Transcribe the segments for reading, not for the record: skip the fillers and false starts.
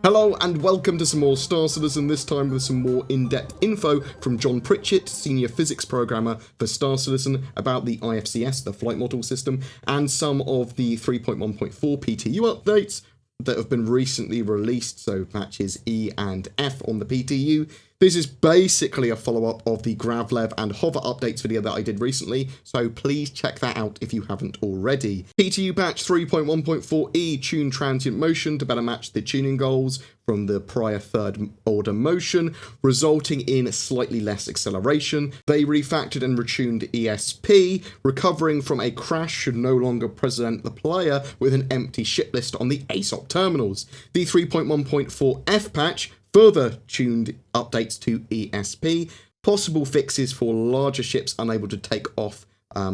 Hello and welcome to some more Star Citizen, this time with some more in-depth info from John Pritchett, Senior Physics Programmer for Star Citizen, about the IFCS, the flight model system, and some of the 3.1.4 PTU updates that have been recently released, so patches E and F on the PTU. This is basically a follow-up of the Gravlev and Hover updates video that I did recently, so please check that out if you haven't already. PTU Patch 3.1.4e tuned transient motion to better match the tuning goals from the prior third order motion, resulting in slightly less acceleration. They refactored and retuned ESP, recovering from a crash should no longer present the player with an empty ship list on the ASOP terminals. The 3.1.4F patch further tuned updates to ESP, possible fixes for larger ships unable to take off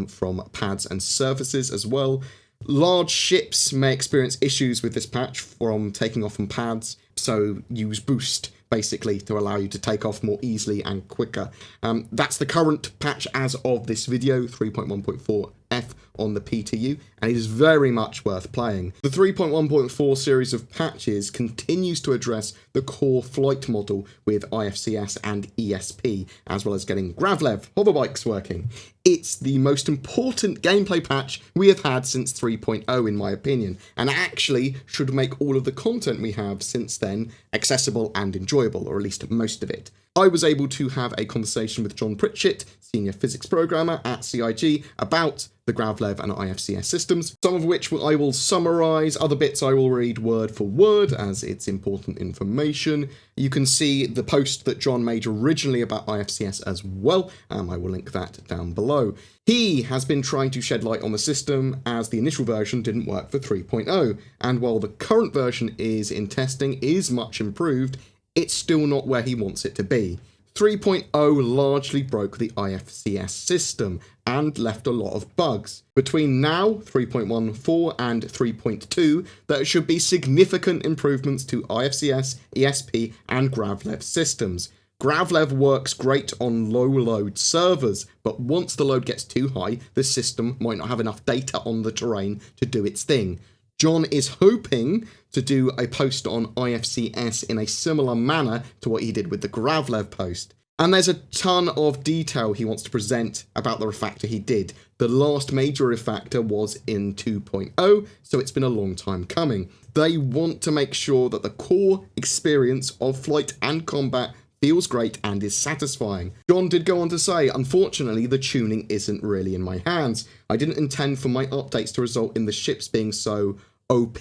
from pads and surfaces as well. Large ships may experience issues with this patch from taking off from pads, so use boost basically to allow you to take off more easily and quicker. That's the current patch as of this video, 3.1.4F on the PTU, and it is very much worth playing. The 3.1.4 series of patches continues to address the core flight model with IFCS and ESP, as well as getting Gravlev hoverbikes working. It's the most important gameplay patch we have had since 3.0 in my opinion, and actually should make all of the content we have since then accessible and enjoyable, or at least most of it. I was able to have a conversation with John Pritchett, Senior Physics Programmer at CIG, about the Gravlev and IFCS systems, some of which I will summarise, other bits I will read word for word as it's important information. You can see the post that John made originally about IFCS as well, I will link that down below. He has been trying to shed light on the system as the initial version didn't work for 3.0, and while the current version is in testing, is much improved, it's still not where he wants it to be. 3.0 largely broke the IFCS system and left a lot of bugs. Between now, 3.14 and 3.2, there should be significant improvements to IFCS, ESP and Gravlev systems. Gravlev works great on low load servers, but once the load gets too high, the system might not have enough data on the terrain to do its thing. John is hoping to do a post on IFCS in a similar manner to what he did with the Gravlev post. And there's a ton of detail he wants to present about the refactor he did. The last major refactor was in 2.0, so it's been a long time coming. They want to make sure that the core experience of flight and combat feels great and is satisfying. John did go on to say, unfortunately, the tuning isn't really in my hands. I didn't intend for my updates to result in the ships being so OP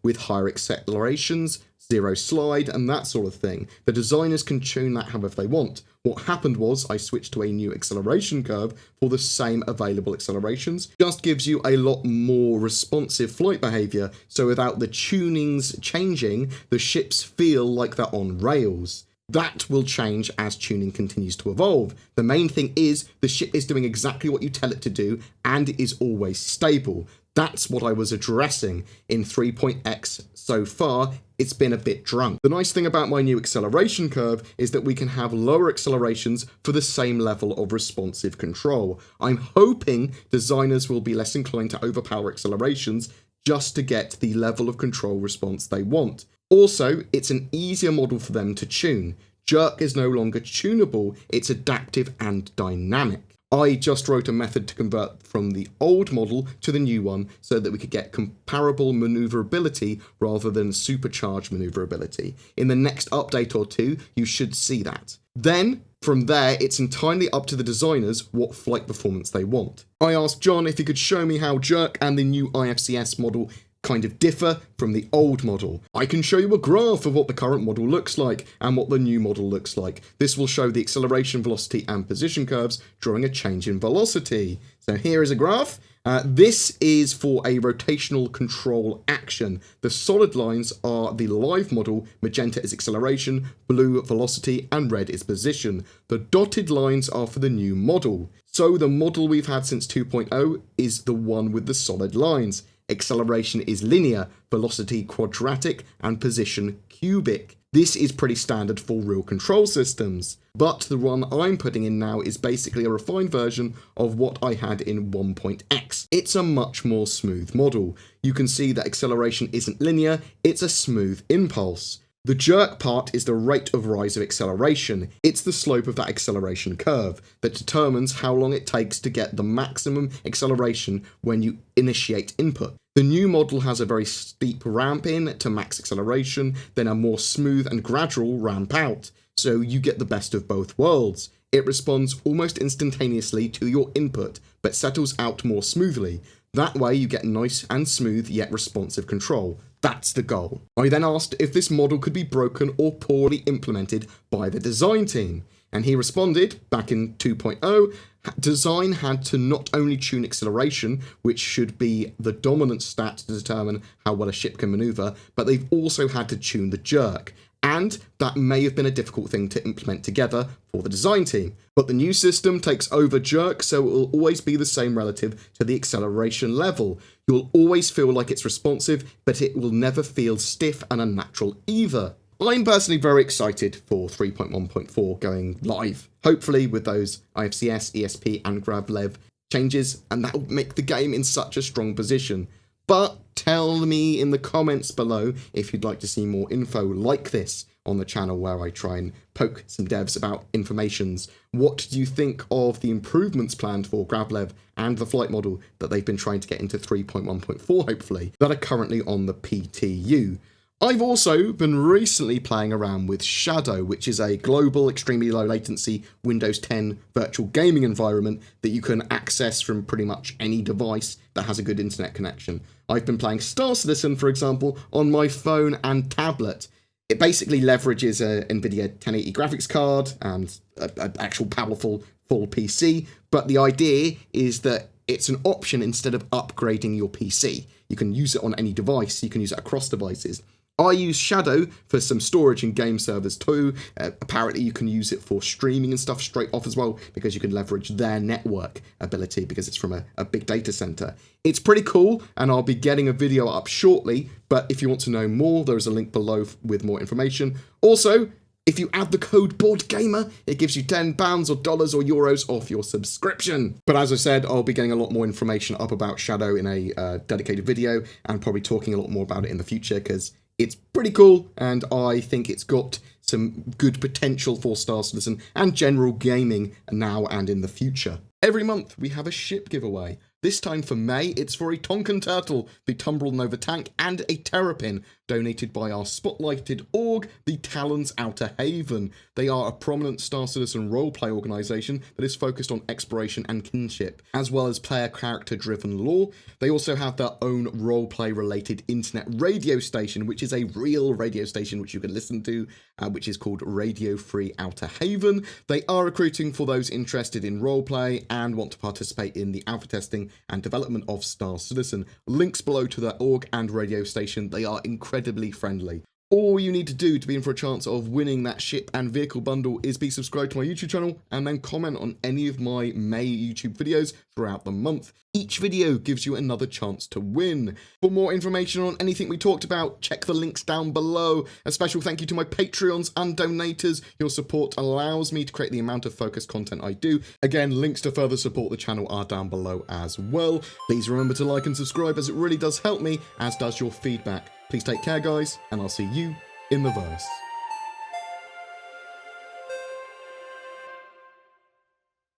with higher accelerations, zero slide, and that sort of thing. The designers can tune that however they want. What happened was I switched to a new acceleration curve for the same available accelerations. Just gives you a lot more responsive flight behavior, so without the tunings changing, the ships feel like they're on rails. That will change as tuning continues to evolve. The main thing is the ship is doing exactly what you tell it to do and is always stable. That's what I was addressing in 3.x so far. It's been a bit drunk. The nice thing about my new acceleration curve is that we can have lower accelerations for the same level of responsive control. I'm hoping designers will be less inclined to overpower accelerations just to get the level of control response they want. Also, it's an easier model for them to tune. Jerk is no longer tunable, it's adaptive and dynamic. I just wrote a method to convert from the old model to the new one so that we could get comparable maneuverability rather than supercharged maneuverability. In the next update or two, you should see that. Then, from there, it's entirely up to the designers what flight performance they want. I asked John if he could show me how Jerk and the new IFCS model kind of differ from the old model. I can show you a graph of what the current model looks like and what the new model looks like. This will show the acceleration, velocity and position curves during a change in velocity. So here is a graph. This is for a rotational control action. The solid lines are the live model, magenta is acceleration, blue velocity and red is position. The dotted lines are for the new model. So the model we've had since 2.0 is the one with the solid lines. Acceleration is linear, velocity quadratic, and position cubic. This is pretty standard for real control systems, but the one I'm putting in now is basically a refined version of what I had in 1.x. It's a much more smooth model. You can see that acceleration isn't linear, it's a smooth impulse. The jerk part is the rate of rise of acceleration. It's the slope of that acceleration curve that determines how long it takes to get the maximum acceleration when you initiate input. The new model has a very steep ramp in to max acceleration, then a more smooth and gradual ramp out, so you get the best of both worlds. It responds almost instantaneously to your input, but settles out more smoothly. That way you get nice and smooth yet responsive control. That's the goal. I then asked if this model could be broken or poorly implemented by the design team, and he responded, back in 2.0, design had to not only tune acceleration, which should be the dominant stat to determine how well a ship can maneuver, but they've also had to tune the jerk. And that may have been a difficult thing to implement together for the design team. But the new system takes over jerk, so it will always be the same relative to the acceleration level. You'll always feel like it's responsive, but it will never feel stiff and unnatural either. I'm personally very excited for 3.1.4 going live, hopefully with those IFCS, ESP and GravLev changes, and that will make the game in such a strong position. But tell me in the comments below if you'd like to see more info like this on the channel where I try and poke some devs about informations. What do you think of the improvements planned for GravLev and the flight model that they've been trying to get into 3.1.4 hopefully, that are currently on the PTU? I've also been recently playing around with Shadow, which is a global, extremely low latency Windows 10 virtual gaming environment that you can access from pretty much any device that has a good internet connection. I've been playing Star Citizen, for example, on my phone and tablet. It basically leverages a NVIDIA 1080 graphics card and an actual powerful full PC, but the idea is that it's an option instead of upgrading your PC. You can use it on any device, you can use it across devices. I use Shadow for some storage and game servers too. Apparently you can use it for streaming and stuff straight off as well, because you can leverage their network ability because it's from a big data center. It's pretty cool, and I'll be getting a video up shortly, but if you want to know more, there's a link below with more information. Also, if you add the code BoredGamer, it gives you £10 or dollars or euros off your subscription. But as I said, I'll be getting a lot more information up about Shadow in a dedicated video, and probably talking a lot more about it in the future, because it's pretty cool, and I think it's got some good potential for Star Citizen and general gaming now and in the future. Every month we have a ship giveaway. This time for May, it's for a Tonkin Turtle, the Tumbrel Nova tank, and a Terrapin, donated by our spotlighted org, the Talons Outer Haven. They are a prominent Star Citizen roleplay organisation that is focused on exploration and kinship, as well as player character-driven lore. They also have their own roleplay-related internet radio station, which is a real radio station which you can listen to, which is called Radio Free Outer Haven. They are recruiting for those interested in roleplay and want to participate in the alpha testing and development of Star Citizen. Links below to their org and radio station. They are incredibly friendly. All you need to do to be in for a chance of winning that ship and vehicle bundle is be subscribed to my YouTube channel and then comment on any of my May YouTube videos throughout the month. Each video gives you another chance to win. For more information on anything we talked about, check the links down below. A special thank you to my Patreons and donators. Your support allows me to create the amount of focused content I do. Again, links to further support the channel are down below as well. Please remember to like and subscribe, as it really does help me, as does your feedback. Please take care, guys, and I'll see you in the verse.